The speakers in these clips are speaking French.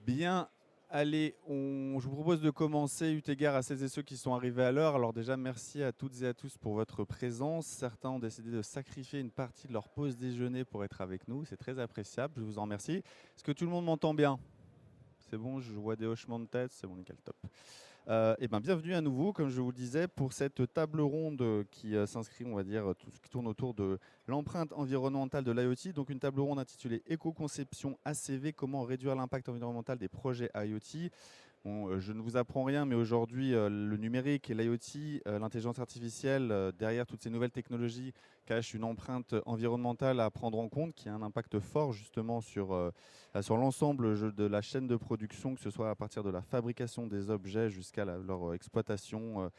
Bien, allez, je vous propose de commencer, eu égard à celles et ceux qui sont arrivés à l'heure. Alors déjà, merci à toutes et à tous pour votre présence. Certains ont décidé de sacrifier une partie de leur pause déjeuner pour être avec nous. C'est très appréciable, je vous en remercie. Est-ce que tout le monde m'entend bien? C'est bon, je vois des hochements de tête, c'est bon, nickel, top. Bienvenue à nouveau, comme je vous le disais, pour cette table ronde qui s'inscrit, on va dire, tout ce qui tourne autour de l'empreinte environnementale de l'IoT. Donc une table ronde intitulée Éco-conception ACV, comment réduire l'impact environnemental des projets IoT. Bon, je ne vous apprends rien, mais aujourd'hui, le numérique et l'IoT, l'intelligence artificielle, derrière toutes ces nouvelles technologies, cachent une empreinte environnementale à prendre en compte, qui a un impact fort justement sur l'ensemble de la chaîne de production, que ce soit à partir de la fabrication des objets jusqu'à leur exploitation,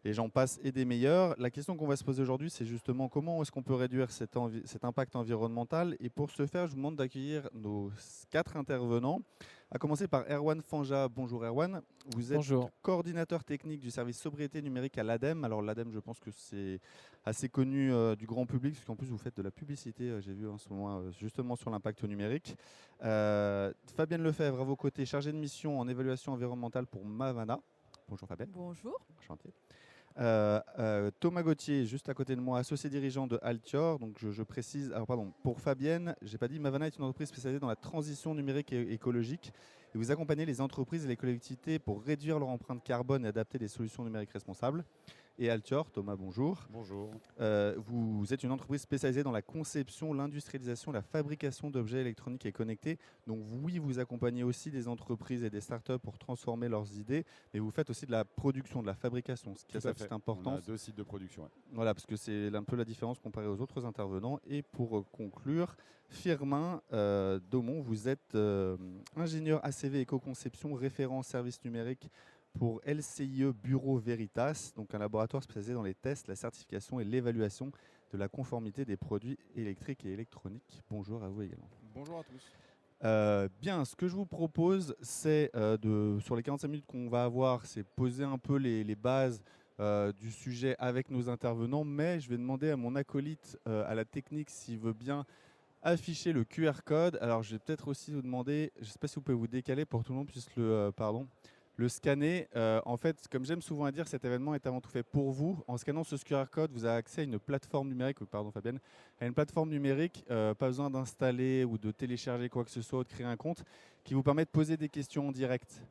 et j'en passe et des meilleurs. La question qu'on va se poser aujourd'hui, c'est justement comment est-ce qu'on peut réduire cet impact environnemental. Et pour ce faire, je vous demande d'accueillir nos 4 intervenants, à commencer par Erwan Fanja. Bonjour Erwan, vous êtes Bonjour. coordinateur technique du service sobriété numérique à l'ADEME. Alors l'ADEME, je pense que c'est assez connu du grand public, parce qu'en plus vous faites de la publicité, j'ai vu en ce moment, justement sur l'impact numérique. Fabienne Lefebvre, à vos côtés, chargée de mission en évaluation environnementale pour Mavana. Bonjour Fabienne. Bonjour. Enchanté. Thomas Gauthier, juste à côté de moi, associé dirigeant de Altior. Donc je précise, alors pardon, pour Fabienne, j'ai pas dit, Mavana est une entreprise spécialisée dans la transition numérique et écologique. Et vous accompagnez les entreprises et les collectivités pour réduire leur empreinte carbone et adapter des solutions numériques responsables. Et Altior, Thomas, bonjour. Bonjour. Vous êtes une entreprise spécialisée dans la conception, l'industrialisation, la fabrication d'objets électroniques et connectés. Donc oui, vous accompagnez aussi des entreprises et des startups pour transformer leurs idées, mais vous faites aussi de la production, de la fabrication, ce qui a sa petite importance. On a 2 sites de production. Ouais. Voilà, parce que c'est un peu la différence comparée aux autres intervenants. Et pour conclure, Firmin Daumont, vous êtes ingénieur ACV éco-conception, référent service numérique pour LCIE Bureau Veritas, donc un laboratoire spécialisé dans les tests, la certification et l'évaluation de la conformité des produits électriques et électroniques. Bonjour à vous également. Bonjour à tous. Bien, ce que je vous propose, c'est sur les 45 minutes qu'on va avoir, c'est poser un peu les bases du sujet avec nos intervenants, mais je vais demander à mon acolyte à la technique s'il veut bien afficher le QR code. Alors, je vais peut-être aussi vous demander, je ne sais pas si vous pouvez vous décaler pour que tout le monde puisse le scanner. En fait, comme j'aime souvent à dire, cet événement est avant tout fait pour vous. En scannant ce QR code, vous avez accès à une plateforme numérique, pardon Fabienne, à une plateforme numérique, pas besoin d'installer ou de télécharger quoi que ce soit ou de créer un compte, qui vous permet de poser des questions en direct.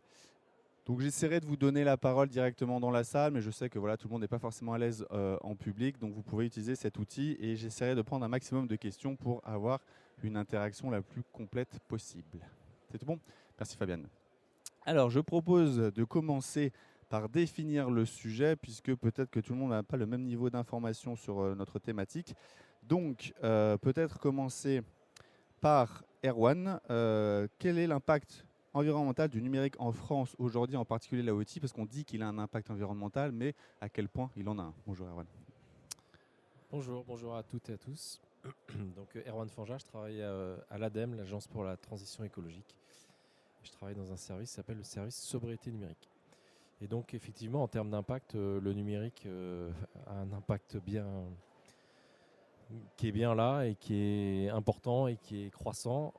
Donc j'essaierai de vous donner la parole directement dans la salle, mais je sais que voilà, tout le monde n'est pas forcément à l'aise en public, donc vous pouvez utiliser cet outil et j'essaierai de prendre un maximum de questions pour avoir une interaction la plus complète possible. C'est tout bon? Merci Fabienne. Alors, je propose de commencer par définir le sujet, puisque peut-être que tout le monde n'a pas le même niveau d'information sur notre thématique. Donc, peut-être commencer par Erwan. Quel est l'impact environnemental du numérique en France aujourd'hui, en particulier l'IoT, parce qu'on dit qu'il a un impact environnemental, mais à quel point il en a un? Bonjour Erwan. Bonjour à toutes et à tous. Donc Erwan Fanja, je travaille à l'ADEME, l'Agence pour la transition écologique. Je travaille dans un service qui s'appelle le service sobriété numérique. Et donc effectivement, en termes d'impact, le numérique a un impact qui est bien là et qui est important et qui est croissant.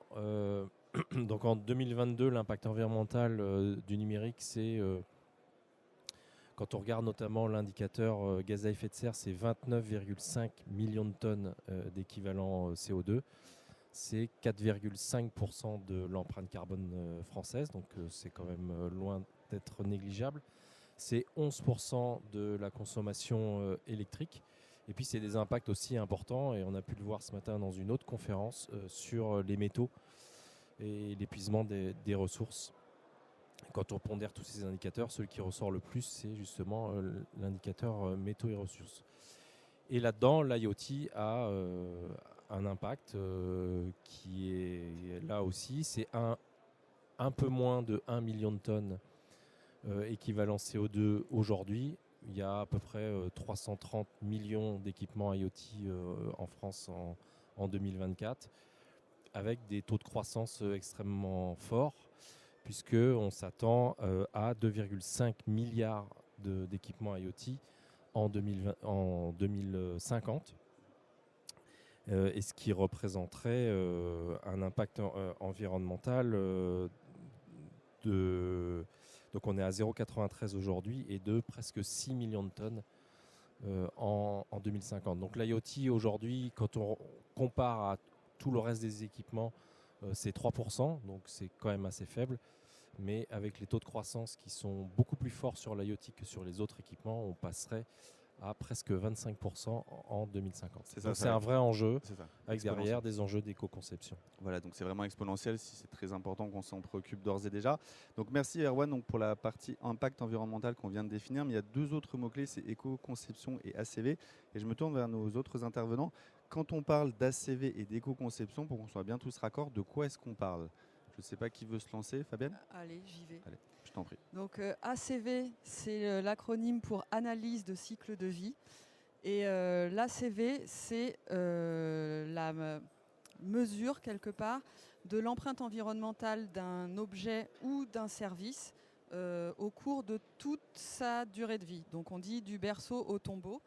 Donc en 2022, l'impact environnemental du numérique, c'est, quand on regarde notamment l'indicateur gaz à effet de serre, c'est 29,5 millions de tonnes d'équivalent CO2. C'est 4,5% de l'empreinte carbone française, donc c'est quand même loin d'être négligeable. C'est 11% de la consommation électrique. Et puis c'est des impacts aussi importants, et on a pu le voir ce matin dans une autre conférence sur les métaux et l'épuisement des ressources. Quand on pondère tous ces indicateurs, celui qui ressort le plus, c'est justement l'indicateur métaux et ressources. Et là-dedans, l'IoT a un impact qui est là aussi. C'est un peu moins de 1 million de tonnes équivalent CO2 aujourd'hui. Il y a à peu près 330 millions d'équipements IoT en France en 2024, avec des taux de croissance extrêmement forts, puisqu'on s'attend à 2,5 milliards d'équipements IoT en 2050, et ce qui représenterait un impact environnemental donc on est à 0,93 aujourd'hui et de presque 6 millions de tonnes en 2050. Donc l'IoT aujourd'hui, quand on compare à tout le reste des équipements, c'est 3%, donc c'est quand même assez faible. Mais avec les taux de croissance qui sont beaucoup plus forts sur l'IoT que sur les autres équipements, on passerait à presque 25% en 2050. Donc c'est un vrai enjeu, avec derrière des enjeux d'éco-conception. Voilà, donc c'est vraiment exponentiel, si c'est très important qu'on s'en préoccupe d'ores et déjà. Donc merci Erwan donc, pour la partie impact environnemental qu'on vient de définir, mais il y a deux autres mots-clés, c'est éco-conception et ACV. Et je me tourne vers nos autres intervenants. Quand on parle d'ACV et d'éco-conception, pour qu'on soit bien tous raccords, de quoi est-ce qu'on parle? Je ne sais pas qui veut se lancer, Fabienne? Allez, j'y vais. Allez, je t'en prie. Donc ACV, c'est l'acronyme pour analyse de cycle de vie. Et l'ACV, c'est la mesure, quelque part, de l'empreinte environnementale d'un objet ou d'un service au cours de toute sa durée de vie. Donc on dit du berceau au tombeau.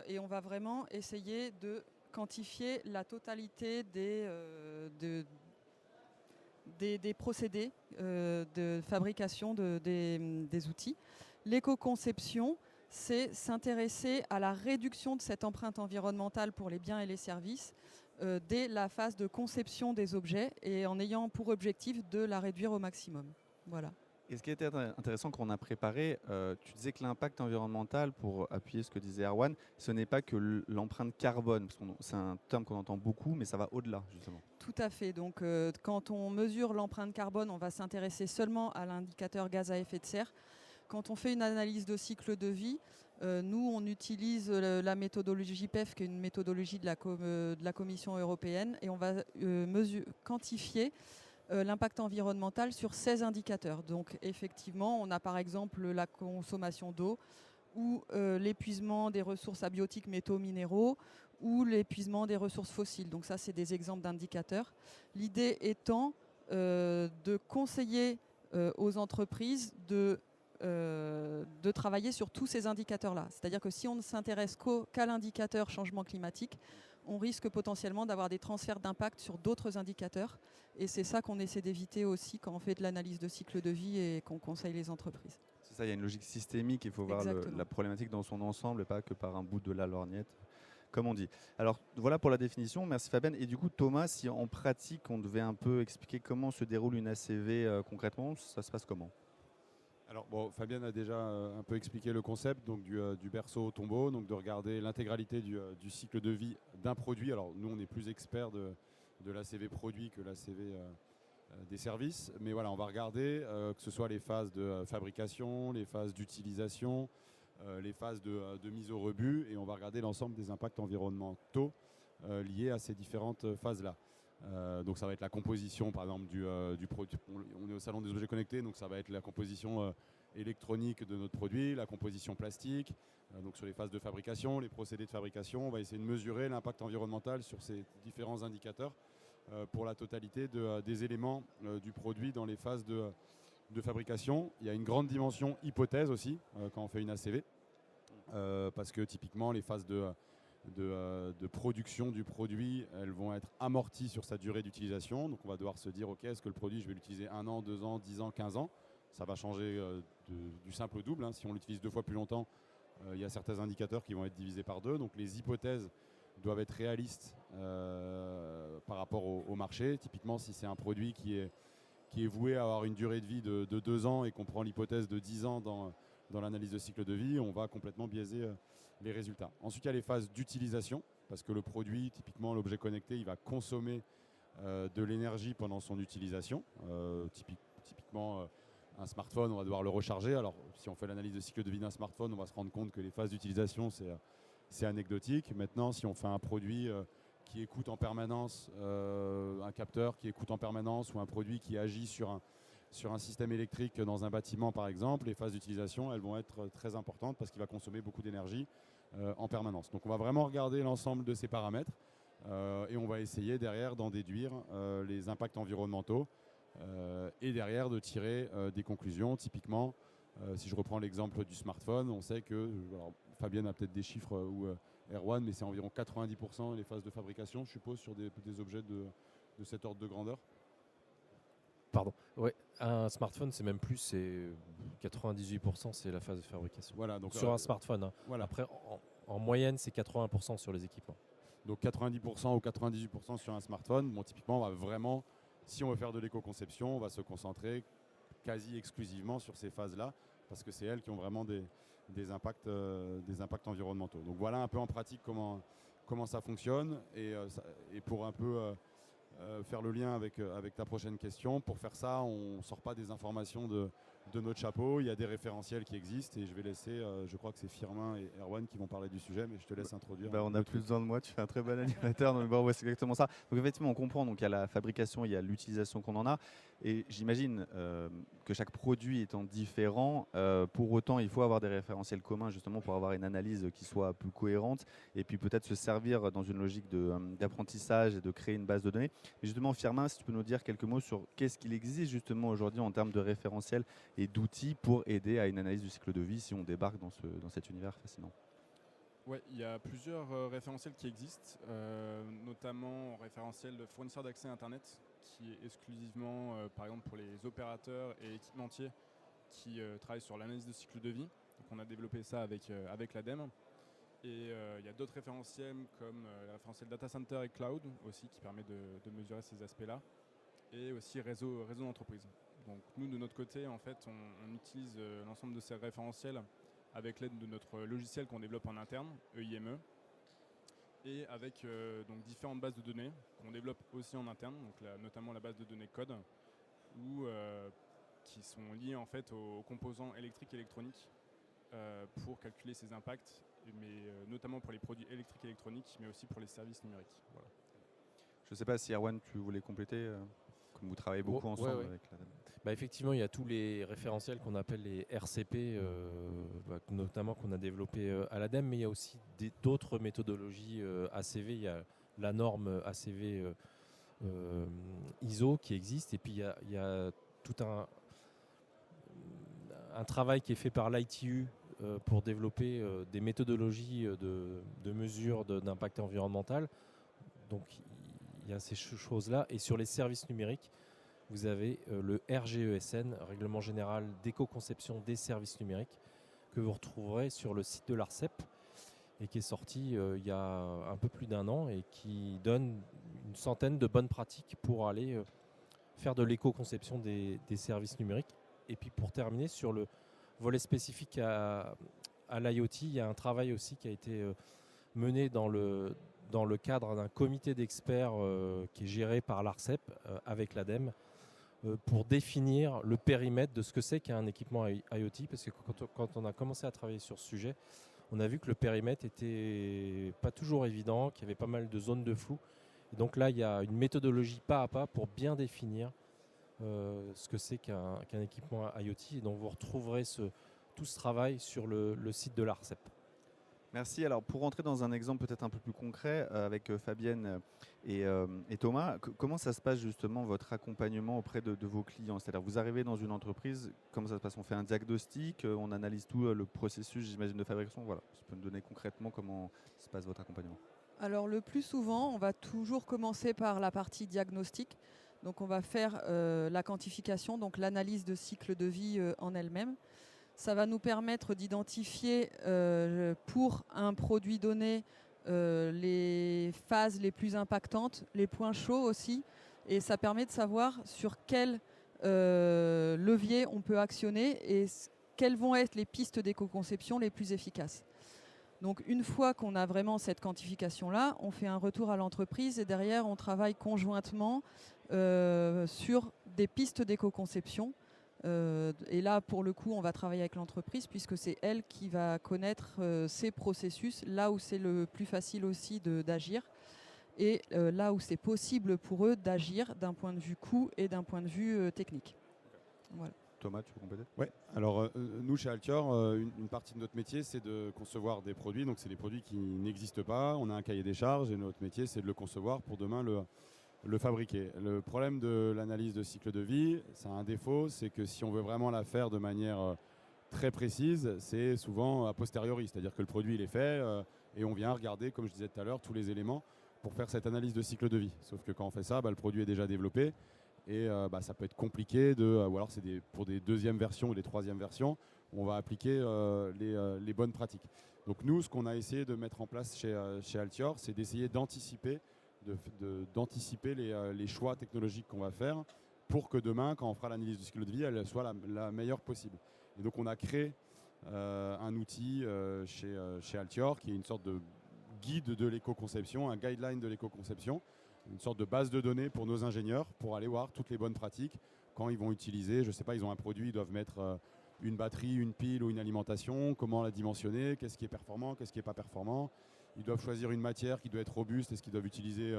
Et on va vraiment essayer de quantifier la totalité des procédés de fabrication des outils. L'éco-conception, c'est s'intéresser à la réduction de cette empreinte environnementale pour les biens et les services dès la phase de conception des objets et en ayant pour objectif de la réduire au maximum. Voilà. Et ce qui était intéressant quand on a préparé, tu disais que l'impact environnemental, pour appuyer ce que disait Erwan, ce n'est pas que l'empreinte carbone, parce que c'est un terme qu'on entend beaucoup, mais ça va au-delà, justement. Tout à fait. Donc, quand on mesure l'empreinte carbone, on va s'intéresser seulement à l'indicateur gaz à effet de serre. Quand on fait une analyse de cycle de vie, nous, on utilise la méthodologie PEF, qui est une méthodologie de la Commission européenne, et on va quantifier l'impact environnemental sur 16 indicateurs. Donc effectivement, on a par exemple la consommation d'eau ou l'épuisement des ressources abiotiques, métaux, minéraux ou l'épuisement des ressources fossiles. Donc ça, c'est des exemples d'indicateurs. L'idée étant de conseiller aux entreprises de travailler sur tous ces indicateurs-là. C'est-à-dire que si on ne s'intéresse qu'à l'indicateur changement climatique, on risque potentiellement d'avoir des transferts d'impact sur d'autres indicateurs. Et c'est ça qu'on essaie d'éviter aussi quand on fait de l'analyse de cycle de vie et qu'on conseille les entreprises. C'est ça, il y a une logique systémique, il faut voir la problématique dans son ensemble et pas que par un bout de la lorgnette, comme on dit. Alors voilà pour la définition, merci Fabienne. Et du coup Thomas, si en pratique on devait un peu expliquer comment se déroule une ACV concrètement, ça se passe comment? Alors bon, Fabienne a déjà un peu expliqué le concept donc du berceau au tombeau, donc de regarder l'intégralité du cycle de vie d'un produit. Alors nous on est plus experts de l'ACV produit que l'ACV des services, mais voilà, on va regarder que ce soit les phases de fabrication, les phases d'utilisation, les phases de mise au rebut, et on va regarder l'ensemble des impacts environnementaux liés à ces différentes phases-là. Donc ça va être la composition par exemple du produit. On est au salon des objets connectés, donc ça va être la composition électronique de notre produit, la composition plastique, donc sur les phases de fabrication, les procédés de fabrication. On va essayer de mesurer l'impact environnemental sur ces différents indicateurs pour la totalité des éléments du produit dans les phases de fabrication. Il y a une grande dimension hypothèse aussi quand on fait une ACV, parce que typiquement les phases de production du produit, elles vont être amorties sur sa durée d'utilisation. Donc on va devoir se dire, ok, est-ce que le produit, je vais l'utiliser 1 an, 2 ans, 10 ans, 15 ans? Ça va changer du simple au double. Si on l'utilise 2 fois plus longtemps, il y a certains indicateurs qui vont être divisés par 2. Donc les hypothèses doivent être réalistes par rapport au marché. Typiquement, si c'est un produit qui est voué à avoir une durée de vie de 2 ans et qu'on prend l'hypothèse de 10 ans dans l'analyse de cycle de vie, on va complètement biaiser les résultats. Ensuite, il y a les phases d'utilisation, parce que le produit, typiquement l'objet connecté, il va consommer de l'énergie pendant son utilisation. Typiquement, un smartphone, on va devoir le recharger. Alors, si on fait l'analyse de cycle de vie d'un smartphone, on va se rendre compte que les phases d'utilisation, c'est anecdotique. Maintenant, si on fait un produit qui écoute en permanence, un capteur qui écoute en permanence, ou un produit qui agit sur un système électrique dans un bâtiment par exemple, les phases d'utilisation elles vont être très importantes parce qu'il va consommer beaucoup d'énergie en permanence. Donc on va vraiment regarder l'ensemble de ces paramètres et on va essayer derrière d'en déduire les impacts environnementaux et derrière de tirer des conclusions. Typiquement, si je reprends l'exemple du smartphone, on sait que, alors, Fabienne a peut-être des chiffres ou Erwan, mais c'est environ 90% les phases de fabrication, je suppose, sur des objets de cet ordre de grandeur. Pardon. Ouais, un smartphone, c'est même plus, c'est 98%, c'est la phase de fabrication. Voilà, donc, Sur un smartphone. Hein. voilà. Après, en moyenne, c'est 80% sur les équipements. Donc 90% ou 98% sur un smartphone. Bon, typiquement, on va vraiment, si on veut faire de l'éco-conception, on va se concentrer quasi exclusivement sur ces phases-là, parce que c'est elles qui ont vraiment des impacts environnementaux. Donc voilà un peu en pratique comment ça fonctionne. Et pour un peu faire le lien avec ta prochaine question, pour faire ça, on ne sort pas des informations de notre chapeau. Il y a des référentiels qui existent et je vais laisser, je crois que c'est Firmin et Erwan qui vont parler du sujet, mais je te laisse introduire. On n'a plus besoin de moi, tu fais un très bon animateur. Donc, ouais, c'est exactement ça. Donc effectivement, on comprend, donc il y a la fabrication, il y a l'utilisation qu'on en a. Et j'imagine que chaque produit étant différent, pour autant, il faut avoir des référentiels communs justement pour avoir une analyse qui soit plus cohérente et puis peut-être se servir dans une logique d'apprentissage et de créer une base de données. Et justement, Firmin, si tu peux nous dire quelques mots sur qu'est-ce qu'il existe justement aujourd'hui en termes de référentiels et d'outils pour aider à une analyse du cycle de vie si on débarque dans cet univers fascinant. Oui, il y a plusieurs référentiels qui existent, notamment référentiel de fournisseurs d'accès à Internet, qui est exclusivement, par exemple, pour les opérateurs et équipementiers qui travaillent sur l'analyse de cycle de vie. Donc on a développé ça avec l'ADEME. Et il y a d'autres référentiels comme le référentiel Data Center et Cloud aussi, qui permet de mesurer ces aspects-là. Et aussi réseau d'entreprise. Donc nous, de notre côté, en fait, on utilise l'ensemble de ces référentiels avec l'aide de notre logiciel qu'on développe en interne, EIME, et avec donc différentes bases de données qu'on développe aussi en interne, donc notamment la base de données code, qui sont liées en fait aux composants électriques et électroniques pour calculer ces impacts, mais notamment pour les produits électriques et électroniques, mais aussi pour les services numériques. Voilà. Je ne sais pas si Erwan, tu voulais compléter, comme vous travaillez beaucoup ensemble avec la... Effectivement, il y a tous les référentiels qu'on appelle les RCP, notamment qu'on a développé à l'ADEME, mais il y a aussi d'autres méthodologies ACV. Il y a la norme ACV ISO qui existe, et puis il y a tout un travail qui est fait par l'ITU pour développer des méthodologies de mesure d'impact environnemental. Donc il y a ces choses-là. Et sur les services numériques, vous avez le RGESN, Règlement général d'éco-conception des services numériques, que vous retrouverez sur le site de l'ARCEP et qui est sorti il y a un peu plus d'un an et qui donne une centaine de bonnes pratiques pour aller faire de l'éco-conception des services numériques. Et puis pour terminer, sur le volet spécifique à l'IoT, il y a un travail aussi qui a été mené dans le cadre d'un comité d'experts qui est géré par l'ARCEP avec l'ADEME pour définir le périmètre de ce que c'est qu'un équipement IoT, parce que quand on a commencé à travailler sur ce sujet, on a vu que le périmètre était pas toujours évident, qu'il y avait pas mal de zones de flou. Et donc là, il y a une méthodologie pas à pas pour bien définir ce que c'est qu'un équipement IoT. Et donc vous retrouverez tout ce travail sur le site de l'ARCEP. Merci. Alors, pour rentrer dans un exemple peut-être un peu plus concret avec Fabienne et Thomas, comment ça se passe justement votre accompagnement auprès de vos clients? C'est-à-dire, vous arrivez dans une entreprise, comment ça se passe? On fait un diagnostic, on analyse tout le processus, j'imagine, de fabrication. Voilà, tu peux nous donner concrètement comment se passe votre accompagnement? Alors le plus souvent, on va toujours commencer par la partie diagnostic. Donc on va faire la quantification, donc l'analyse de cycle de vie en elle-même. Ça va nous permettre d'identifier pour un produit donné les phases les plus impactantes, les points chauds aussi. Et ça permet de savoir sur quel levier on peut actionner et quelles vont être les pistes d'éco-conception les plus efficaces. Donc une fois qu'on a vraiment cette quantification-là, on fait un retour à l'entreprise et derrière on travaille conjointement sur des pistes d'éco-conception. Et là, pour le coup, on va travailler avec l'entreprise puisque c'est elle qui va connaître ces processus, là où c'est le plus facile aussi d'agir et là où c'est possible pour eux d'agir d'un point de vue coût et d'un point de vue technique. Voilà. Thomas, tu peux compléter? Oui, alors nous chez Altior, une partie de notre métier c'est de concevoir des produits, donc c'est des produits qui n'existent pas, on a un cahier des charges et notre métier c'est de le concevoir pour demain le fabriquer. Le problème de l'analyse de cycle de vie, ça a un défaut, c'est que si on veut vraiment la faire de manière très précise, c'est souvent a posteriori, c'est-à-dire que le produit il est fait et on vient regarder, comme je disais tout à l'heure, tous les éléments pour faire cette analyse de cycle de vie. Sauf que quand on fait ça, le produit est déjà développé Et ça peut être compliqué, ou alors c'est pour des deuxièmes versions ou des troisièmes versions, on va appliquer les bonnes pratiques. Donc nous, ce qu'on a essayé de mettre en place chez Altior, c'est d'essayer d'anticiper les choix technologiques qu'on va faire pour que demain, quand on fera l'analyse du cycle de vie, elle soit la meilleure possible. Et donc on a créé un outil chez Altior qui est une sorte de guide de l'éco-conception, un guideline de l'éco-conception, une sorte de base de données pour nos ingénieurs pour aller voir toutes les bonnes pratiques quand ils vont utiliser, je ne sais pas, ils ont un produit, ils doivent mettre une batterie, une pile ou une alimentation, comment la dimensionner, qu'est-ce qui est performant, qu'est-ce qui n'est pas performant. Ils doivent choisir une matière qui doit être robuste, est-ce qu'ils doivent utiliser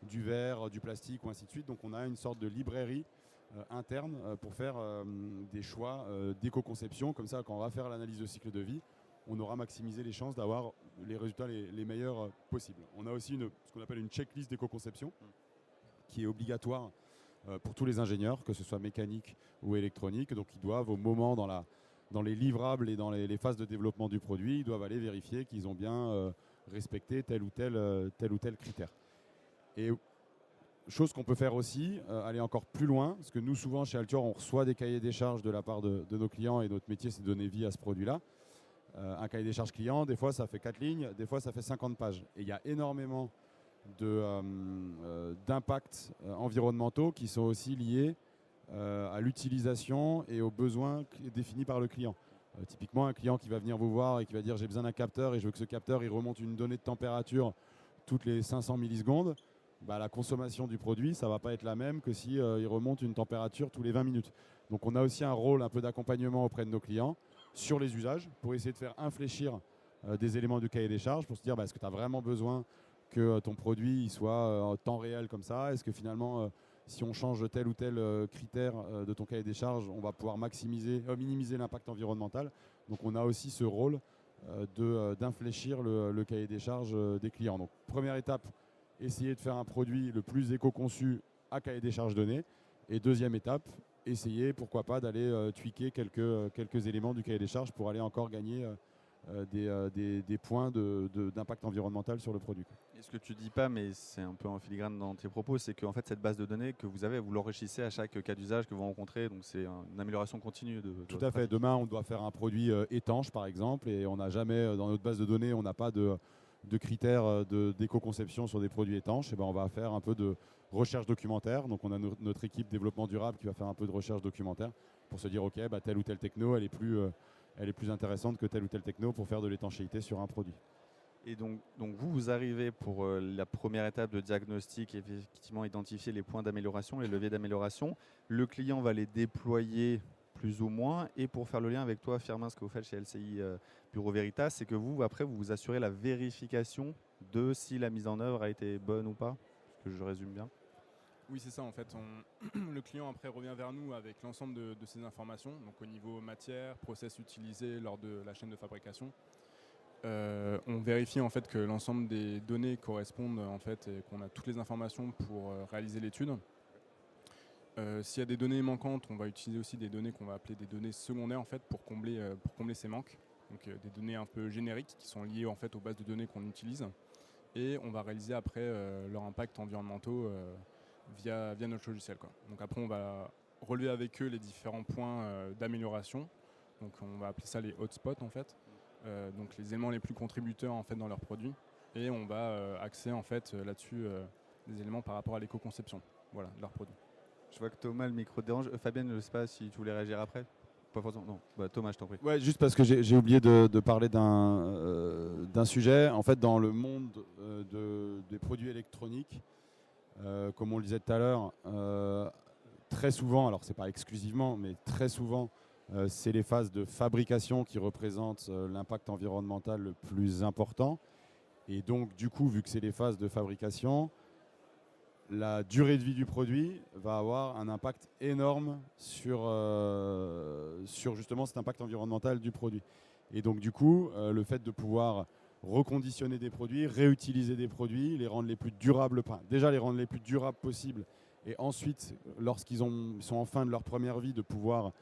du verre, du plastique ou ainsi de suite. Donc on a une sorte de librairie interne pour faire des choix d'éco-conception. Comme ça, quand on va faire l'analyse de cycle de vie, on aura maximisé les chances d'avoir les résultats les meilleurs possibles. On a aussi ce qu'on appelle une checklist d'éco-conception qui est obligatoire pour tous les ingénieurs, que ce soit mécanique ou électronique. Donc ils doivent, au moment dans les livrables et dans les phases de développement du produit, ils doivent aller vérifier qu'ils ont bien respecté tel ou tel critère. Et chose qu'on peut faire aussi, aller encore plus loin, parce que nous souvent chez Altior, on reçoit des cahiers des charges de la part de nos clients et notre métier c'est de donner vie à ce produit-là. Un cahier des charges client, des fois ça fait 4 lignes, des fois ça fait 50 pages. Et il y a énormément d'impacts environnementaux qui sont aussi liés à l'utilisation et aux besoins définis par le client. Typiquement, un client qui va venir vous voir et qui va dire j'ai besoin d'un capteur et je veux que ce capteur il remonte une donnée de température toutes les 500 millisecondes, la consommation du produit, ça ne va pas être la même que si il remonte une température tous les 20 minutes. Donc on a aussi un rôle un peu d'accompagnement auprès de nos clients sur les usages pour essayer de faire infléchir des éléments du cahier des charges pour se dire est-ce que tu as vraiment besoin que ton produit il soit en temps réel comme ça? Est-ce que finalement, si on change tel ou tel critère de ton cahier des charges, on va pouvoir minimiser l'impact environnemental? Donc on a aussi ce rôle d'infléchir le cahier des charges des clients. Donc première étape, essayer de faire un produit le plus éco-conçu à cahier des charges donné. Et deuxième étape, essayer, pourquoi pas, d'aller tweaker quelques éléments du cahier des charges pour aller encore gagner des points d'impact environnemental sur le produit. Et ce que tu dis pas, mais c'est un peu en filigrane dans tes propos, c'est qu'en fait cette base de données que vous avez, vous l'enrichissez à chaque cas d'usage que vous rencontrez, donc c'est une amélioration continue de Tout à fait. Demain, on doit faire un produit étanche, par exemple, et on n'a jamais, dans notre base de données, on n'a pas de critères d'éco-conception sur des produits étanches. Et on va faire un peu de recherche documentaire. Donc on a notre équipe développement durable qui va faire un peu de recherche documentaire pour se dire ok, telle ou telle techno, elle est plus intéressante que telle ou telle techno pour faire de l'étanchéité sur un produit. Et donc vous arrivez pour la première étape de diagnostic, effectivement identifier les points d'amélioration, les leviers d'amélioration. Le client va les déployer plus ou moins. Et pour faire le lien avec toi, Firmin, ce que vous faites chez LCI Bureau Veritas, c'est que vous, après, vous assurez la vérification de si la mise en œuvre a été bonne ou pas. Que je résume bien. Oui, c'est ça. En fait, le client après revient vers nous avec l'ensemble de ces informations, donc au niveau matière, process utilisé lors de la chaîne de fabrication. On vérifie en fait que l'ensemble des données correspondent en fait et qu'on a toutes les informations pour réaliser l'étude. S'il y a des données manquantes, on va utiliser aussi des données qu'on va appeler des données secondaires en fait pour combler ces manques. Donc des données un peu génériques qui sont liées en fait aux bases de données qu'on utilise. Et on va réaliser après leurs impacts environnementaux via notre logiciel, quoi. Donc après on va relever avec eux les différents points d'amélioration. Donc on va appeler ça les hotspots en fait. Donc les éléments les plus contributeurs en fait dans leurs produits. Et on va axer en fait là-dessus des éléments par rapport à l'éco-conception, voilà, de leurs produits. Je vois que Thomas, le micro dérange. Fabienne, je ne sais pas si tu voulais réagir après. Pas forcément. Non. Thomas, je t'en prie. Ouais, juste parce que j'ai oublié de parler d'un sujet. En fait, dans le monde des produits électroniques, comme on le disait tout à l'heure, très souvent, alors c'est pas exclusivement, mais très souvent, c'est les phases de fabrication qui représentent l'impact environnemental le plus important. Et donc, du coup, vu que c'est les phases de fabrication, la durée de vie du produit va avoir un impact énorme sur justement cet impact environnemental du produit. Et donc du coup, le fait de pouvoir reconditionner des produits, réutiliser des produits, les rendre les plus durables, déjà les rendre les plus durables possibles, et ensuite, lorsqu'ils sont en fin de leur première vie, de pouvoir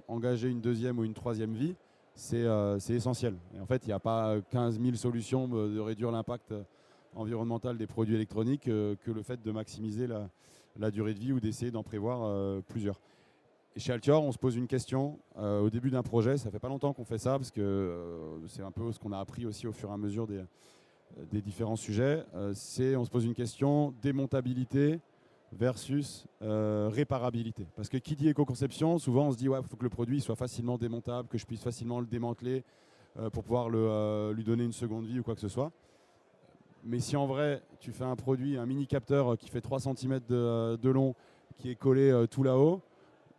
engager une deuxième ou une troisième vie, c'est essentiel. Et en fait, il n'y a pas 15 000 solutions de réduire l'impact environnemental des produits électroniques que le fait de maximiser la durée de vie ou d'essayer d'en prévoir plusieurs. Et chez Altior, on se pose une question au début d'un projet. Ça fait pas longtemps qu'on fait ça parce que c'est un peu ce qu'on a appris aussi au fur et à mesure des différents sujets. On se pose une question démontabilité versus réparabilité. Parce que qui dit éco-conception, souvent on se dit ouais, faut que le produit soit facilement démontable, que je puisse facilement le démanteler pour pouvoir lui donner une seconde vie ou quoi que ce soit. Mais si en vrai tu fais un produit, un mini capteur qui fait 3 cm de long, qui est collé tout là-haut,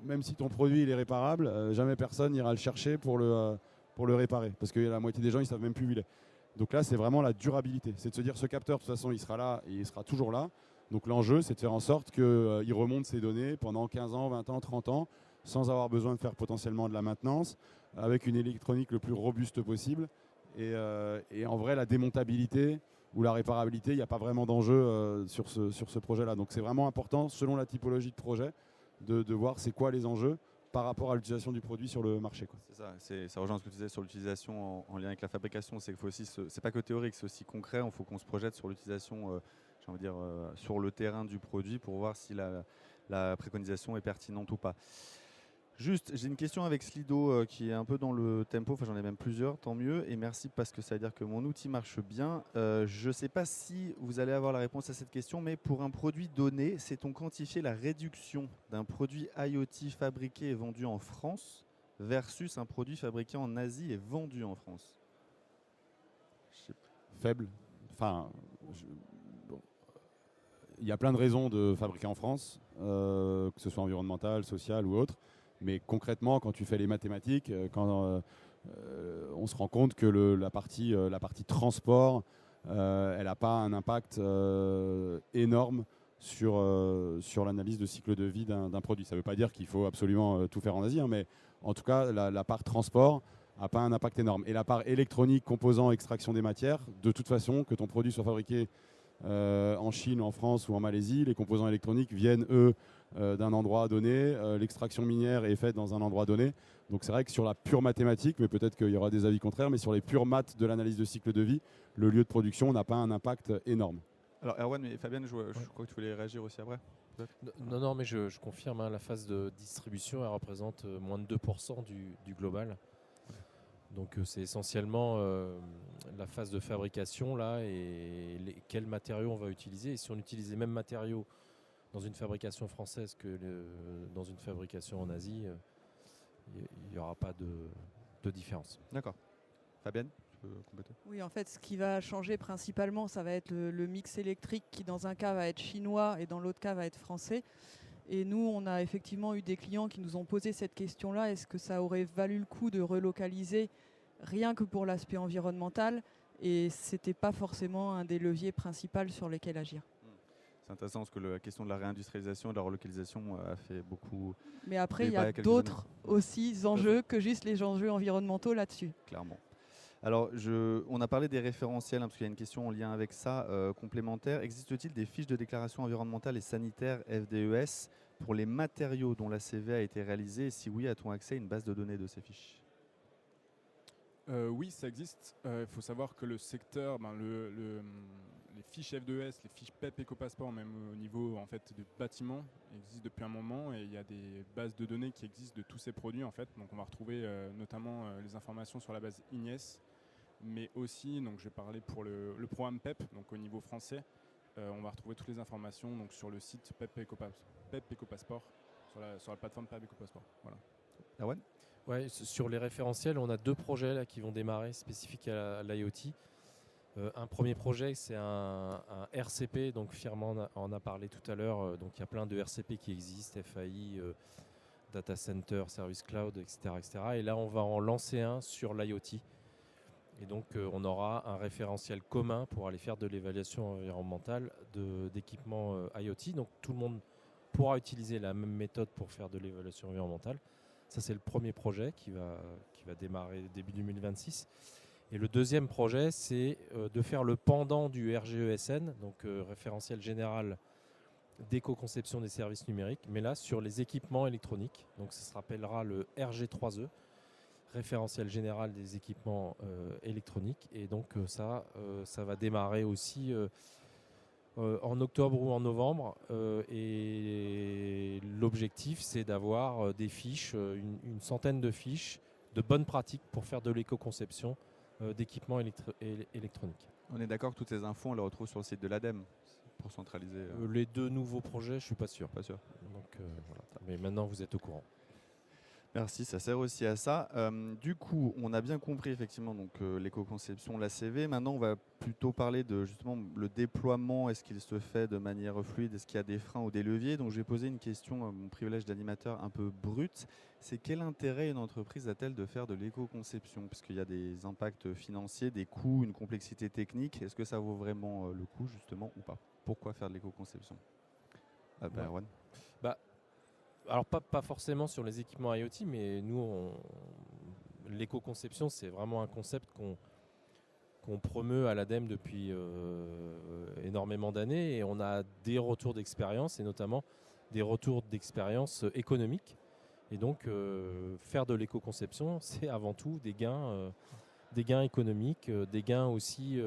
même si ton produit il est réparable, jamais personne n'ira le chercher pour le réparer. Parce que la moitié des gens, ils ne savent même plus où il est. Donc là, c'est vraiment la durabilité. C'est de se dire, ce capteur, de toute façon, il sera là et il sera toujours là. Donc l'enjeu, c'est de faire en sorte qu'il remonte ses données pendant 15 ans, 20 ans, 30 ans, sans avoir besoin de faire potentiellement de la maintenance, avec une électronique le plus robuste possible. Et en vrai, la démontabilité ou la réparabilité, il n'y a pas vraiment d'enjeu sur ce projet-là. Donc c'est vraiment important, selon la typologie de projet, de voir c'est quoi les enjeux par rapport à l'utilisation du produit sur le marché, quoi. C'est ça, ça rejoint ce que tu disais sur l'utilisation en lien avec la fabrication. C'est qu'il faut aussi, c'est pas que théorique, c'est aussi concret. Il faut qu'on se projette sur l'utilisation, j'ai envie de dire, sur le terrain du produit pour voir si la préconisation est pertinente ou pas. Juste, j'ai une question avec Slido qui est un peu dans le tempo, enfin j'en ai même plusieurs, tant mieux, et merci parce que ça veut dire que mon outil marche bien. Je ne sais pas si vous allez avoir la réponse à cette question, mais pour un produit donné, sait-on quantifier la réduction d'un produit IoT fabriqué et vendu en France versus un produit fabriqué en Asie et vendu en France? Faible. Enfin, bon. Il y a plein de raisons de fabriquer en France, que ce soit environnemental, social ou autre. Mais concrètement, quand tu fais les mathématiques, on se rend compte que la partie transport, elle n'a pas un impact énorme sur l'analyse de cycle de vie d'un produit. Ça ne veut pas dire qu'il faut absolument tout faire en Asie, hein, mais en tout cas, la part transport n'a pas un impact énorme. Et la part électronique, composants, extraction des matières, de toute façon, que ton produit soit fabriqué en Chine, en France ou en Malaisie, les composants électroniques viennent, eux, d'un endroit donné, l'extraction minière est faite dans un endroit donné. Donc c'est vrai que sur la pure mathématique, mais peut-être qu'il y aura des avis contraires, mais sur les pures maths de l'analyse de cycle de vie, le lieu de production n'a pas un impact énorme. Alors Erwan et Fabienne, je crois que tu voulais réagir aussi après. Non, mais je confirme, hein, la phase de distribution, elle représente moins de 2% du global. Donc c'est essentiellement la phase de fabrication là, et quels matériaux on va utiliser. Et si on utilise les mêmes matériaux dans une fabrication française que dans une fabrication en Asie, il n'y aura pas de différence. D'accord. Fabienne, tu peux compléter? Oui, en fait, ce qui va changer principalement, ça va être le mix électrique qui, dans un cas, va être chinois et dans l'autre cas, va être français. Et nous, on a effectivement eu des clients qui nous ont posé cette question-là. Est-ce que ça aurait valu le coup de relocaliser rien que pour l'aspect environnemental? Et ce n'était pas forcément un des leviers principaux sur lesquels agir. C'est intéressant parce que la question de la réindustrialisation et de la relocalisation a fait beaucoup. Mais après, il y débat a d'autres aussi enjeux que juste les enjeux environnementaux là-dessus. Clairement. Alors, on a parlé des référentiels, hein, parce qu'il y a une question en lien avec ça, complémentaire. Existe-t-il des fiches de déclaration environnementale et sanitaire FDES pour les matériaux dont l'ACV a été réalisé? Et si oui, a-t-on accès à une base de données de ces fiches? Oui, ça existe. Il faut savoir que le secteur, les fiches FDES, les fiches PEP EcoPasseport, même au niveau en fait, de bâtiments, existent depuis un moment et il y a des bases de données qui existent de tous ces produits. En fait. Donc on va retrouver notamment les informations sur la base IGNES, mais aussi, donc je vais parler pour le programme PEP, donc au niveau français, on va retrouver toutes les informations donc, sur le site PEP EcoPasseport, sur la plateforme PEP EcoPasseport. Voilà. Erwan? Ouais, sur les référentiels, on a 2 projets là, qui vont démarrer spécifiques à l'IoT. Un premier projet, c'est un RCP, donc Firma en a parlé tout à l'heure. Donc il y a plein de RCP qui existent, FAI, Data Center, Service Cloud, etc., etc. Et là, on va en lancer un sur l'IoT. Et donc on aura un référentiel commun pour aller faire de l'évaluation environnementale d'équipements IoT. Donc tout le monde pourra utiliser la même méthode pour faire de l'évaluation environnementale. Ça, c'est le premier projet qui va démarrer début 2026. Et le deuxième projet, c'est de faire le pendant du RGESN, donc référentiel général d'éco-conception des services numériques, mais là sur les équipements électroniques. Donc ça se rappellera le RG3E, référentiel général des équipements électroniques. Et donc ça va démarrer aussi en octobre ou en novembre. Et l'objectif, c'est d'avoir des fiches, une centaine de fiches de bonnes pratiques pour faire de l'éco-conception d'équipements électroniques. On est d'accord que toutes ces infos, on les retrouve sur le site de l'ADEME pour centraliser. Les 2 nouveaux projets, je ne suis pas sûr. Pas sûr. Donc, voilà. Mais maintenant, vous êtes au courant. Merci, ça sert aussi à ça. Du coup, on a bien compris effectivement donc l'éco-conception, l'ACV. Maintenant, on va plutôt parler de justement le déploiement. Est-ce qu'il se fait de manière fluide? Est-ce qu'il y a des freins ou des leviers? Donc, je vais poser une question, mon privilège d'animateur un peu brut. C'est quel intérêt une entreprise a-t-elle de faire de l'éco-conception? Parce qu'il y a des impacts financiers, des coûts, une complexité technique. Est-ce que ça vaut vraiment le coup justement ou pas? Pourquoi faire de l'éco-conception? Erwan. Alors pas forcément sur les équipements IoT, mais nous, l'éco-conception, c'est vraiment un concept qu'on promeut à l'ADEME depuis énormément d'années, et on a des retours d'expérience, et notamment des retours d'expérience économiques. Et donc faire de l'éco-conception, c'est avant tout des gains économiques, des gains aussi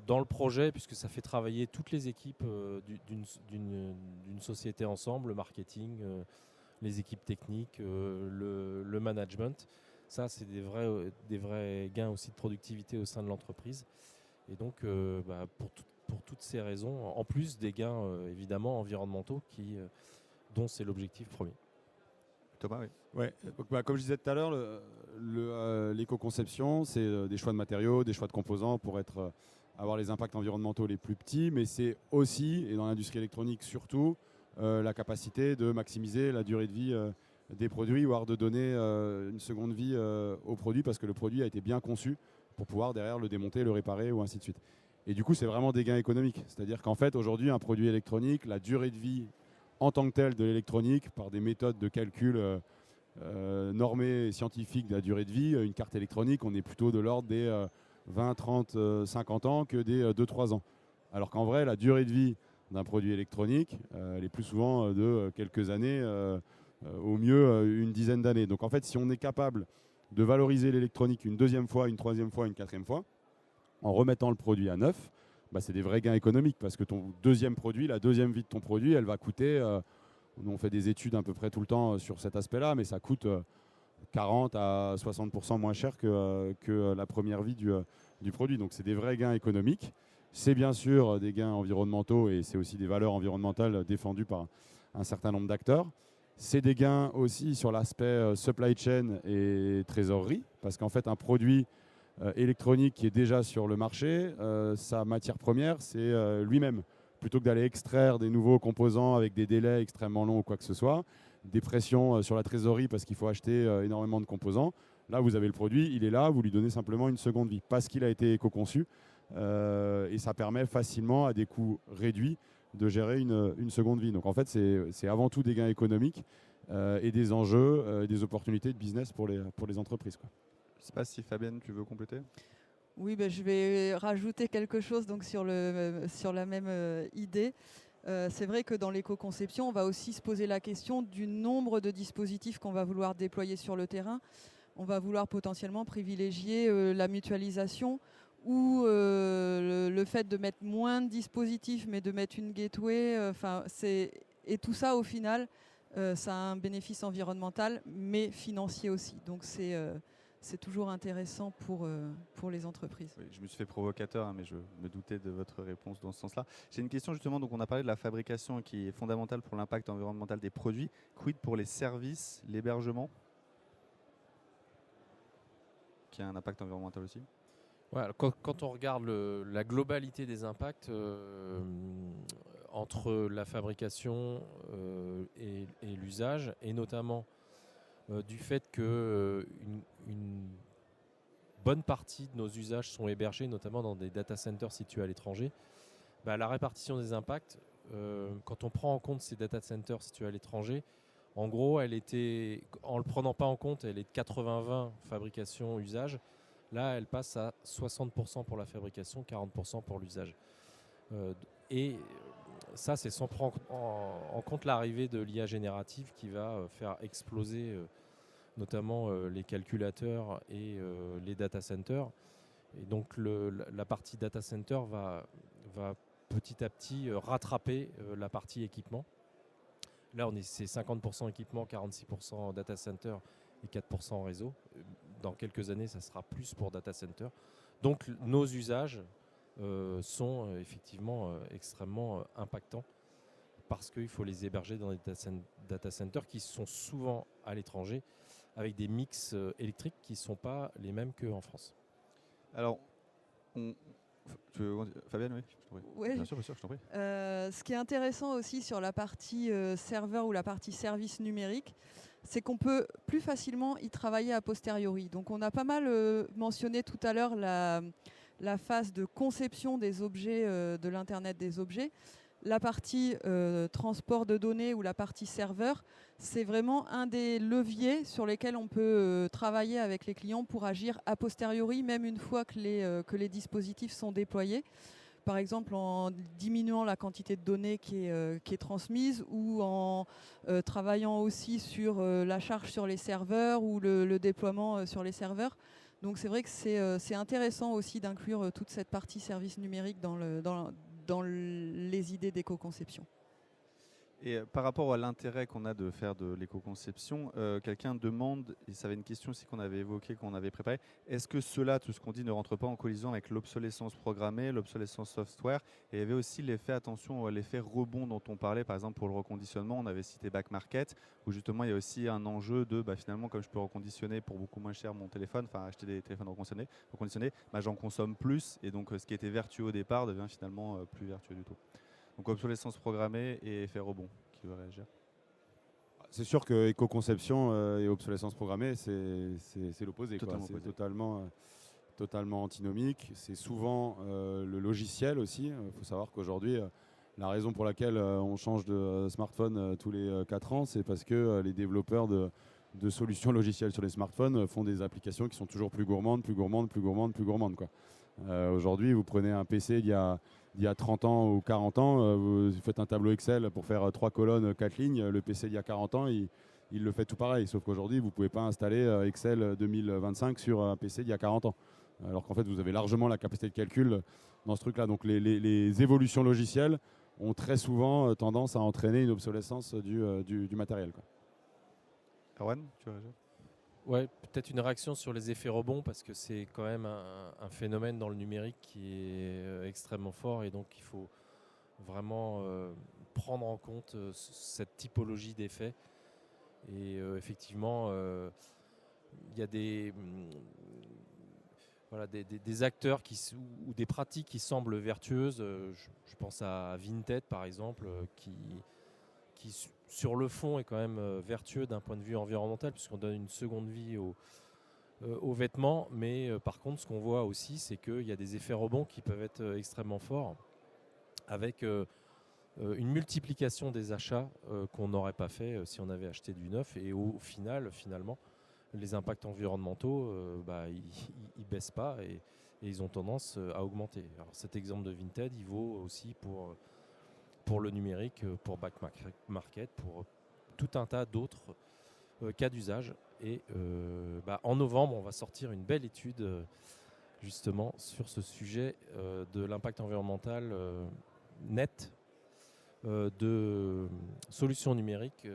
dans le projet, puisque ça fait travailler toutes les équipes d'une société ensemble, le marketing, les équipes techniques, le management. Ça, c'est des vrais gains aussi de productivité au sein de l'entreprise. Et donc, pour toutes ces raisons, en plus des gains évidemment environnementaux dont c'est l'objectif premier. Thomas, oui. Ouais. Donc, comme je disais tout à l'heure, l'éco-conception, c'est des choix de matériaux, des choix de composants pour avoir les impacts environnementaux les plus petits, mais c'est aussi, et dans l'industrie électronique surtout, la capacité de maximiser la durée de vie des produits, voire de donner une seconde vie au produit, parce que le produit a été bien conçu pour pouvoir derrière le démonter, le réparer ou ainsi de suite. Et du coup, c'est vraiment des gains économiques. C'est-à-dire qu'en fait, aujourd'hui, un produit électronique, la durée de vie en tant que telle de l'électronique, par des méthodes de calcul normées et scientifiques de la durée de vie, une carte électronique, on est plutôt de l'ordre des 20, 30, 50 ans que des 2-3 ans. Alors qu'en vrai, la durée de vie d'un produit électronique, elle est plus souvent de quelques années, au mieux une dizaine d'années. Donc en fait, si on est capable de valoriser l'électronique une deuxième fois, une troisième fois, une quatrième fois, en remettant le produit à neuf, c'est des vrais gains économiques, parce que ton deuxième produit, la deuxième vie de ton produit, elle va coûter, on fait des études à peu près tout le temps sur cet aspect-là, mais ça coûte 40 à 60% moins cher que la première vie du produit. Donc c'est des vrais gains économiques. C'est bien sûr des gains environnementaux, et c'est aussi des valeurs environnementales défendues par un certain nombre d'acteurs. C'est des gains aussi sur l'aspect supply chain et trésorerie, parce qu'en fait un produit électronique qui est déjà sur le marché, sa matière première, c'est lui-même. Plutôt que d'aller extraire des nouveaux composants avec des délais extrêmement longs ou quoi que ce soit, des pressions sur la trésorerie parce qu'il faut acheter énormément de composants. Là, vous avez le produit, il est là, vous lui donnez simplement une seconde vie parce qu'il a été éco-conçu. Et ça permet facilement, à des coûts réduits, de gérer une seconde vie. Donc en fait, c'est avant tout des gains économiques et des enjeux et des opportunités de business pour les entreprises, quoi. Je ne sais pas si Fabienne, tu veux compléter? Oui, je vais rajouter quelque chose donc, sur la même idée. C'est vrai que dans l'éco-conception, on va aussi se poser la question du nombre de dispositifs qu'on va vouloir déployer sur le terrain. On va vouloir potentiellement privilégier la mutualisation ou le fait de mettre moins de dispositifs mais de mettre une gateway. Et tout ça, au final, ça a un bénéfice environnemental mais financier aussi. Donc c'est toujours intéressant pour les entreprises. Oui, je me suis fait provocateur, mais je me doutais de votre réponse dans ce sens-là. J'ai une question justement, donc on a parlé de la fabrication qui est fondamentale pour l'impact environnemental des produits. Quid pour les services, l'hébergement, qui a un impact environnemental aussi? Ouais, quand on regarde la globalité des impacts entre la fabrication et l'usage, et notamment du fait que une bonne partie de nos usages sont hébergés, notamment dans des data centers situés à l'étranger, la répartition des impacts, quand on prend en compte ces data centers situés à l'étranger, en gros, en ne le prenant pas en compte, elle est de 80-20 fabrication-usage. Là, elle passe à 60% pour la fabrication, 40% pour l'usage. Et ça, c'est sans prendre en compte l'arrivée de l'IA générative qui va faire exploser notamment les calculateurs et les data centers. Et donc la partie data center va petit à petit rattraper la partie équipement. Là, c'est 50% équipement, 46% data center et 4% réseau. Dans quelques années, ça sera plus pour data center. Donc, nos usages sont effectivement extrêmement impactants parce qu'il faut les héberger dans des data centers qui sont souvent à l'étranger avec des mix électriques qui ne sont pas les mêmes qu'en France. Alors, Fabienne, oui, je t'en prie. Ouais. Bien sûr, je t'en prie. Ce qui est intéressant aussi sur la partie serveur ou la partie service numérique, c'est qu'on peut plus facilement y travailler a posteriori. Donc on a pas mal mentionné tout à l'heure la phase de conception des objets, de l'Internet des objets. La partie transport de données ou la partie serveur, c'est vraiment un des leviers sur lesquels on peut travailler avec les clients pour agir a posteriori, même une fois que les dispositifs sont déployés. Par exemple, en diminuant la quantité de données qui est transmise ou en travaillant aussi sur la charge sur les serveurs ou le déploiement sur les serveurs. Donc c'est vrai que c'est intéressant aussi d'inclure toute cette partie service numérique dans les idées d'éco-conception. Et par rapport à l'intérêt qu'on a de faire de l'éco-conception, quelqu'un demande, et ça avait une question aussi qu'on avait évoquée, qu'on avait préparée, est-ce que cela, tout ce qu'on dit, ne rentre pas en collision avec l'obsolescence programmée, l'obsolescence software? Et il y avait aussi l'effet, attention, l'effet rebond dont on parlait, par exemple pour le reconditionnement, on avait cité Back Market, où justement il y a aussi un enjeu de, finalement, comme je peux reconditionner pour beaucoup moins cher mon téléphone, enfin acheter des téléphones reconditionnés, j'en consomme plus, et donc ce qui était vertueux au départ devient finalement plus vertueux du tout. Donc obsolescence programmée et effet rebond, qui veut réagir? C'est sûr que éco-conception et obsolescence programmée, c'est l'opposé. C'est totalement antinomique. C'est souvent le logiciel aussi. Il faut savoir qu'aujourd'hui, la raison pour laquelle on change de smartphone tous les 4 ans, c'est parce que les développeurs de solutions logicielles sur les smartphones font des applications qui sont toujours plus gourmandes. Quoi. Aujourd'hui, vous prenez un PC d'il y a 30 ans ou 40 ans, vous faites un tableau Excel pour faire 3 colonnes, 4 lignes. Le PC d'il y a 40 ans, il le fait tout pareil. Sauf qu'aujourd'hui, vous ne pouvez pas installer Excel 2025 sur un PC d'il y a 40 ans. Alors qu'en fait, vous avez largement la capacité de calcul dans ce truc-là. Donc les évolutions logicielles ont très souvent tendance à entraîner une obsolescence du matériel. Quoi. Erwan, tu veux réagir? Ouais, peut-être une réaction sur les effets rebonds parce que c'est quand même un phénomène dans le numérique qui est extrêmement fort et donc il faut vraiment prendre en compte cette typologie d'effets. Et effectivement, il y a des acteurs ou des pratiques qui semblent vertueuses. Je pense à Vinted par exemple, qui sur le fond est quand même vertueux d'un point de vue environnemental puisqu'on donne une seconde vie aux vêtements, mais par contre ce qu'on voit aussi c'est qu'il y a des effets rebonds qui peuvent être extrêmement forts avec une multiplication des achats qu'on n'aurait pas fait si on avait acheté du neuf et au finalement les impacts environnementaux ils baissent pas et ils ont tendance à augmenter. Alors cet exemple de Vinted il vaut aussi pour le numérique, pour Back Market, pour tout un tas d'autres cas d'usage. Et en novembre, on va sortir une belle étude justement sur ce sujet de l'impact environnemental net de solutions numériques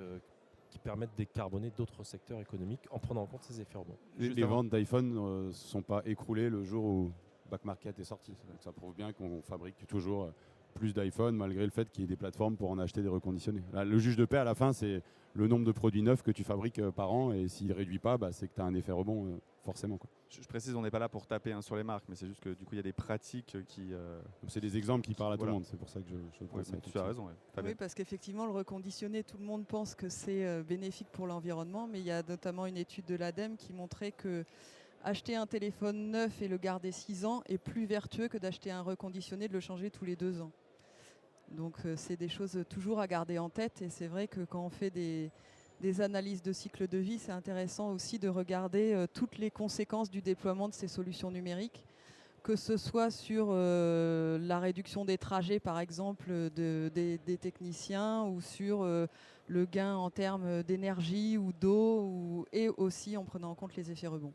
qui permettent de décarboner d'autres secteurs économiques en prenant en compte ces effets rebonds. Les ventes d'iPhone ne se sont pas écroulées le jour où Back Market est sorti. Donc ça prouve bien qu'on fabrique toujours plus d'iPhone malgré le fait qu'il y ait des plateformes pour en acheter des reconditionnés. Là, le juge de paix à la fin, c'est le nombre de produits neufs que tu fabriques par an et s'il ne réduit pas, c'est que tu as un effet rebond forcément. Quoi. Je précise, on n'est pas là pour taper sur les marques, mais c'est juste que du coup il y a des pratiques qui... C'est des exemples qui parlent à tout le monde, c'est pour ça que je ouais, ça. Tu as raison. Ouais. Oui, parce qu'effectivement le reconditionné, tout le monde pense que c'est bénéfique pour l'environnement, mais il y a notamment une étude de l'ADEME qui montrait que acheter un téléphone neuf et le garder 6 ans est plus vertueux que d'acheter un reconditionné et de le changer tous les 2 ans. Donc c'est des choses toujours à garder en tête et c'est vrai que quand on fait des analyses de cycle de vie, c'est intéressant aussi de regarder toutes les conséquences du déploiement de ces solutions numériques, que ce soit sur la réduction des trajets par exemple des techniciens ou sur le gain en termes d'énergie ou d'eau et aussi en prenant en compte les effets rebonds.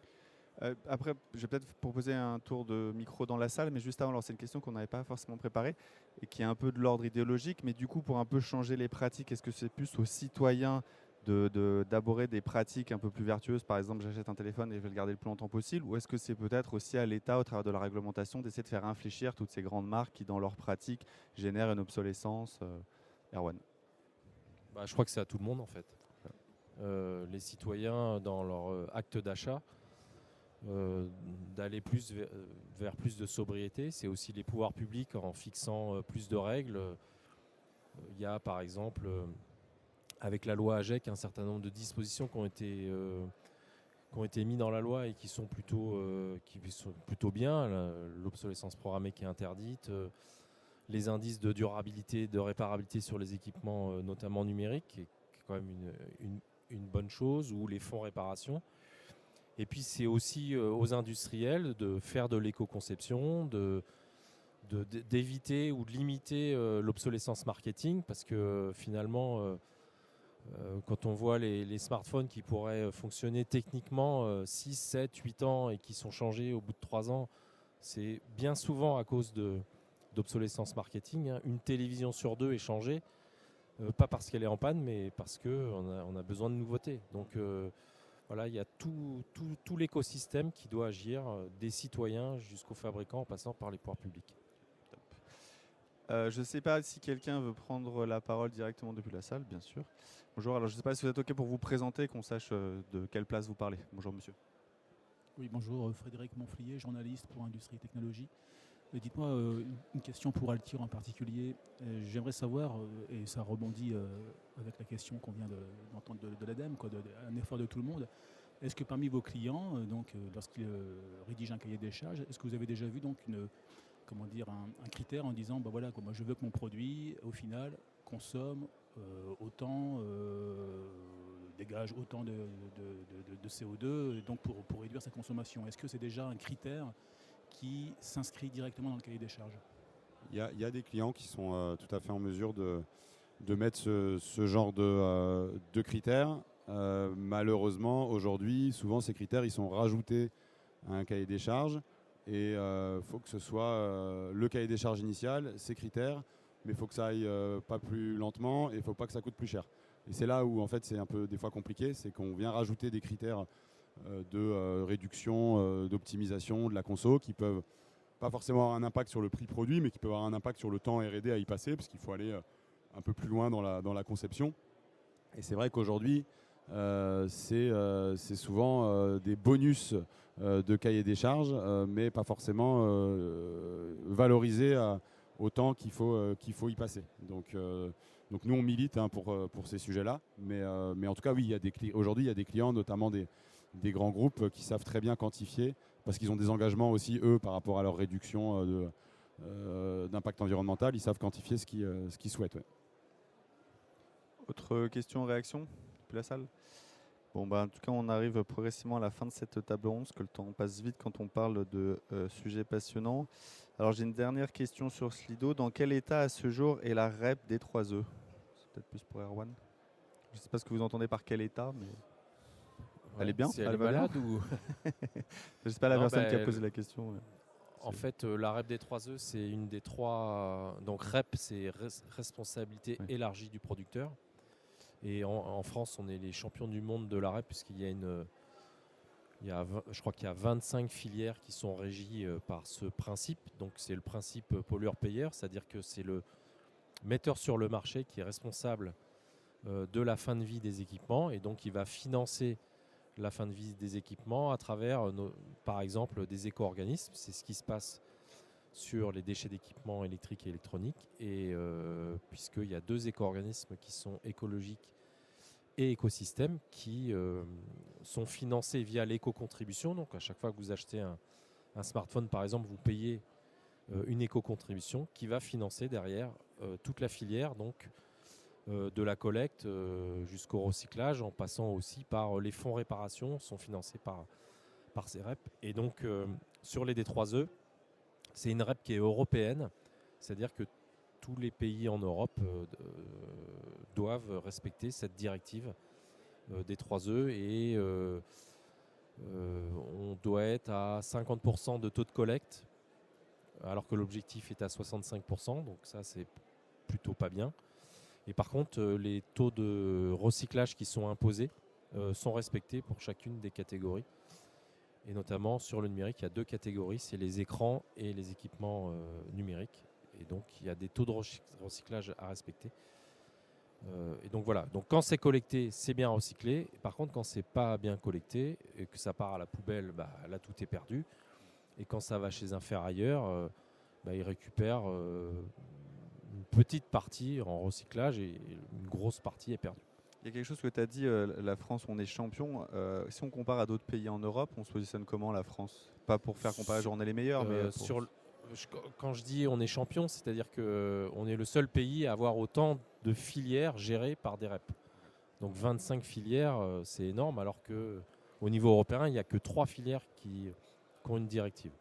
Après, je vais peut-être proposer un tour de micro dans la salle, mais juste avant, alors c'est une question qu'on n'avait pas forcément préparée et qui est un peu de l'ordre idéologique, mais du coup, pour un peu changer les pratiques, est-ce que c'est plus aux citoyens d'aborder des pratiques un peu plus vertueuses? Par exemple, j'achète un téléphone et je vais le garder le plus longtemps possible, ou est-ce que c'est peut-être aussi à l'État, au travers de la réglementation, d'essayer de faire infléchir toutes ces grandes marques qui, dans leurs pratiques, génèrent une obsolescence? Erwan. Je crois que c'est à tout le monde en fait. Les citoyens, dans leur acte d'achat, d'aller plus vers plus de sobriété. C'est aussi les pouvoirs publics en fixant plus de règles. Il y a par exemple, avec la loi AGEC, un certain nombre de dispositions qui ont été mises dans la loi et qui sont plutôt bien. L'obsolescence programmée qui est interdite, les indices de durabilité, de réparabilité sur les équipements, notamment numériques, qui est quand même une bonne chose, ou les fonds réparation. Et puis c'est aussi aux industriels de faire de l'éco-conception, d'éviter ou de limiter l'obsolescence marketing, parce que finalement, quand on voit les smartphones qui pourraient fonctionner techniquement 6, 7, 8 ans et qui sont changés au bout de 3 ans, c'est bien souvent à cause d'obsolescence marketing. Une télévision sur 2 est changée, pas parce qu'elle est en panne, mais parce qu'on a besoin de nouveautés. Donc voilà, il y a tout l'écosystème qui doit agir, des citoyens jusqu'aux fabricants, en passant par les pouvoirs publics. Je ne sais pas si quelqu'un veut prendre la parole directement depuis la salle, bien sûr. Bonjour, alors je ne sais pas si vous êtes OK pour vous présenter, qu'on sache de quelle place vous parlez. Bonjour monsieur. Oui, bonjour, Frédéric Monflier, journaliste pour Industrie et Technologie. Dites-moi une question pour Altir en particulier. J'aimerais savoir, et ça rebondit avec la question qu'on vient d'entendre de l'ADEME, un effort de tout le monde. Est-ce que parmi vos clients, lorsqu'ils rédigent un cahier des charges, est-ce que vous avez déjà vu donc un critère en disant moi je veux que mon produit au final consomme autant, dégage autant de CO2, donc pour réduire sa consommation? Est-ce que c'est déjà un critère qui s'inscrit directement dans le cahier des charges? Il y a des clients qui sont tout à fait en mesure de mettre ce genre de critères. Malheureusement, aujourd'hui, souvent ces critères ils sont rajoutés à un cahier des charges et il faut que ce soit le cahier des charges initial, ces critères, mais il faut que ça aille pas plus lentement et il ne faut pas que ça coûte plus cher. Et c'est là où en fait c'est un peu des fois compliqué, c'est qu'on vient rajouter des critères de réduction, d'optimisation de la conso qui peuvent pas forcément avoir un impact sur le prix produit, mais qui peuvent avoir un impact sur le temps R&D à y passer, parce qu'il faut aller un peu plus loin dans la conception. Et c'est vrai qu'aujourd'hui, c'est souvent des bonus de cahier des charges, mais pas forcément valorisés autant qu'il faut y passer. Donc nous, on milite pour ces sujets-là. Mais en tout cas, oui, aujourd'hui, il y a des clients, notamment des grands groupes, qui savent très bien quantifier, parce qu'ils ont des engagements aussi, eux, par rapport à leur réduction d'impact environnemental. Ils savent quantifier ce qu'ils souhaitent. Ouais. Autre question, réaction depuis la salle? Bon, en tout cas, on arrive progressivement à la fin de cette table ronde, parce que le temps passe vite quand on parle de sujets passionnants. Alors, j'ai une dernière question sur Slido. Dans quel état, à ce jour, est la REP des 3E? C'est peut-être plus pour Erwan. Je ne sais pas ce que vous entendez par quel état, mais... Elle est bien? Si elle est malade ou... Je ne sais pas la personne qui a posé la question. En fait, la REP des 3E, c'est une des trois... Donc REP, c'est responsabilité élargie du producteur. Et en France, on est les champions du monde de la REP, puisqu'il y a je crois qu'il y a 25 filières qui sont régies par ce principe. Donc c'est le principe pollueur-payeur, c'est-à-dire que c'est le metteur sur le marché qui est responsable de la fin de vie des équipements, et donc il va financer la fin de vie des équipements à travers, par exemple, des éco-organismes. C'est ce qui se passe sur les déchets d'équipements électriques et électroniques. Et puisqu'il y a 2 éco-organismes qui sont écologiques et écosystèmes, qui sont financés via l'éco-contribution. Donc à chaque fois que vous achetez un smartphone, par exemple, vous payez une éco-contribution qui va financer derrière toute la filière, donc de la collecte jusqu'au recyclage, en passant aussi par les fonds réparation, sont financés par ces REP. Et donc sur les D3E, c'est une REP qui est européenne, c'est-à-dire que tous les pays en Europe doivent respecter cette directive des 3E, et On doit être à 50% de taux de collecte, alors que l'objectif est à 65%, donc ça c'est plutôt pas bien. Et par contre, les taux de recyclage qui sont imposés sont respectés pour chacune des catégories. Et notamment sur le numérique, il y a 2 catégories, c'est les écrans et les équipements numériques. Et donc il y a des taux de recyclage à respecter. Et donc voilà, donc quand c'est collecté, c'est bien recyclé. Par contre, quand c'est pas bien collecté et que ça part à la poubelle, là tout est perdu. Et quand ça va chez un ferrailleur, il récupère une petite partie en recyclage et une grosse partie est perdue. Il y a quelque chose que tu as dit, la France, on est champion. Si on compare à d'autres pays en Europe, on se positionne comment la France? Pas pour faire comparer, on est les meilleurs, mais quand je dis on est champion, c'est-à-dire qu'on est le seul pays à avoir autant de filières gérées par des REP. Donc 25 filières, c'est énorme, alors qu'au niveau européen, il n'y a que 3 filières qui ont une directive.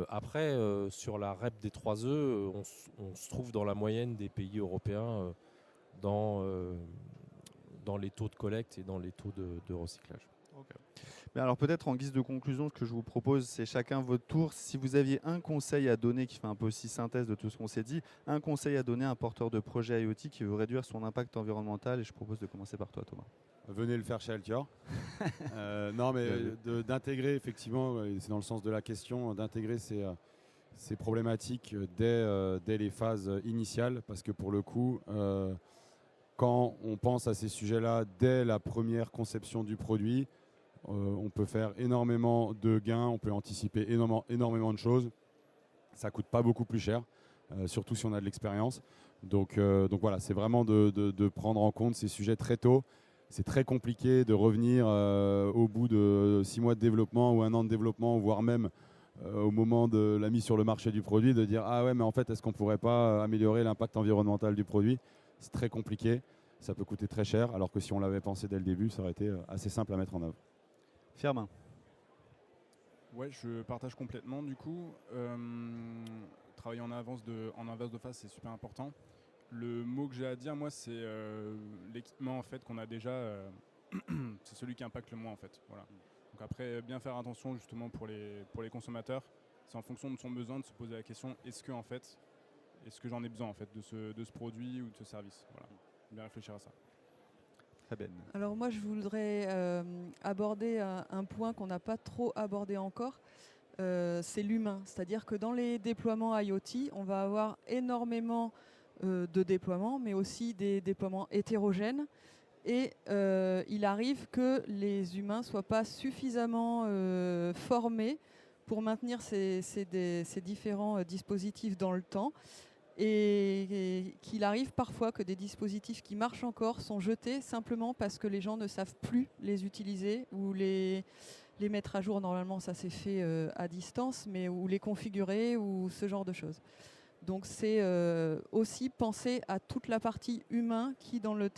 Après, sur la REP des 3E, on se trouve dans la moyenne des pays européens dans les taux de collecte et dans les taux de recyclage. Okay. Mais alors peut-être en guise de conclusion, ce que je vous propose, c'est chacun votre tour. Si vous aviez un conseil à donner, qui fait un peu aussi synthèse de tout ce qu'on s'est dit, un conseil à donner à un porteur de projet IoT qui veut réduire son impact environnemental, et je propose de commencer par toi, Thomas. Venez le faire chez Altior. Non, mais d'intégrer effectivement, c'est dans le sens de la question, d'intégrer ces problématiques dès les phases initiales, parce que pour le coup, quand on pense à ces sujets-là dès la première conception du produit, on peut faire énormément de gains, on peut anticiper énormément de choses. Ça ne coûte pas beaucoup plus cher, surtout si on a de l'expérience. Donc voilà, c'est vraiment de prendre en compte ces sujets très tôt. C'est très compliqué de revenir au bout de 6 mois de développement ou 1 an de développement, voire même au moment de la mise sur le marché du produit, de dire « Ah ouais, mais en fait, est-ce qu'on ne pourrait pas améliorer l'impact environnemental du produit ?» C'est très compliqué, ça peut coûter très cher, alors que si on l'avait pensé dès le début, ça aurait été assez simple à mettre en œuvre. Firmin. Ouais, je partage complètement. Du coup, travailler en avance de phase, c'est super important. Le mot que j'ai à dire, moi, c'est l'équipement en fait qu'on a déjà. C'est celui qui impacte le moins en fait. Voilà. Donc après, bien faire attention justement pour les consommateurs. C'est en fonction de son besoin de se poser la question est-ce que j'en ai besoin en fait de ce produit ou de ce service. Voilà. Bien réfléchir à ça. Alors moi, je voudrais aborder un point qu'on n'a pas trop abordé encore, c'est l'humain. C'est-à-dire que dans les déploiements IoT, on va avoir énormément de déploiements, mais aussi des déploiements hétérogènes. Et il arrive que les humains ne soient pas suffisamment formés pour maintenir ces différents dispositifs dans le temps. Et qu'il arrive parfois que des dispositifs qui marchent encore sont jetés simplement parce que les gens ne savent plus les utiliser ou les mettre à jour. Normalement, ça s'est fait à distance, mais ou les configurer ou ce genre de choses. Donc c'est aussi penser à toute la partie humain qui, dans le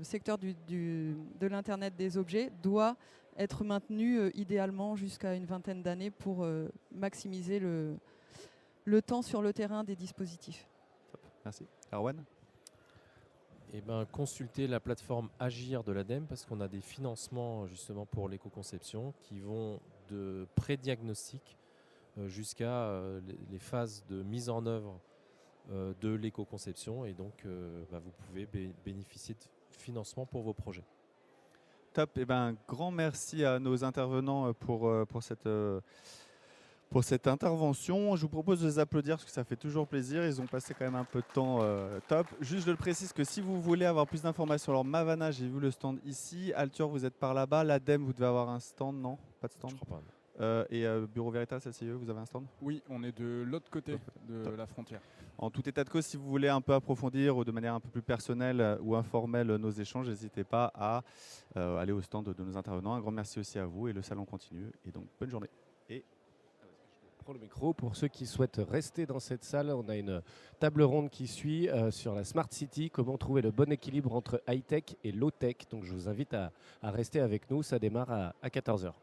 secteur de l'Internet des objets, doit être maintenue idéalement jusqu'à une 20aine d'années pour maximiser le temps sur le terrain des dispositifs. Merci. Arwan? Consultez la plateforme Agir de l'ADEME parce qu'on a des financements justement pour l'éco-conception qui vont de pré-diagnostic jusqu'à les phases de mise en œuvre de l'éco-conception et donc vous pouvez bénéficier de financement pour vos projets. Top. Grand merci à nos intervenants pour cette intervention. Je vous propose de les applaudir parce que ça fait toujours plaisir. Ils ont passé quand même un peu de temps top. Juste, je le précise que si vous voulez avoir plus d'informations, alors Mavana, j'ai vu le stand ici. Altior, vous êtes par là-bas. L'ADEME, vous devez avoir un stand, non? Pas de stand? Je crois pas. Et Bureau Veritas, LCIE, vous avez un stand? Oui, on est de l'autre côté de la frontière. En tout état de cause, si vous voulez un peu approfondir ou de manière un peu plus personnelle ou informelle nos échanges, n'hésitez pas à aller au stand de nos intervenants. Un grand merci aussi à vous et le salon continue. Et donc, bonne journée. Prends le micro. Pour ceux qui souhaitent rester dans cette salle, on a une table ronde qui suit sur la Smart City, comment trouver le bon équilibre entre high-tech et low-tech. Donc je vous invite à rester avec nous, ça démarre à 14h.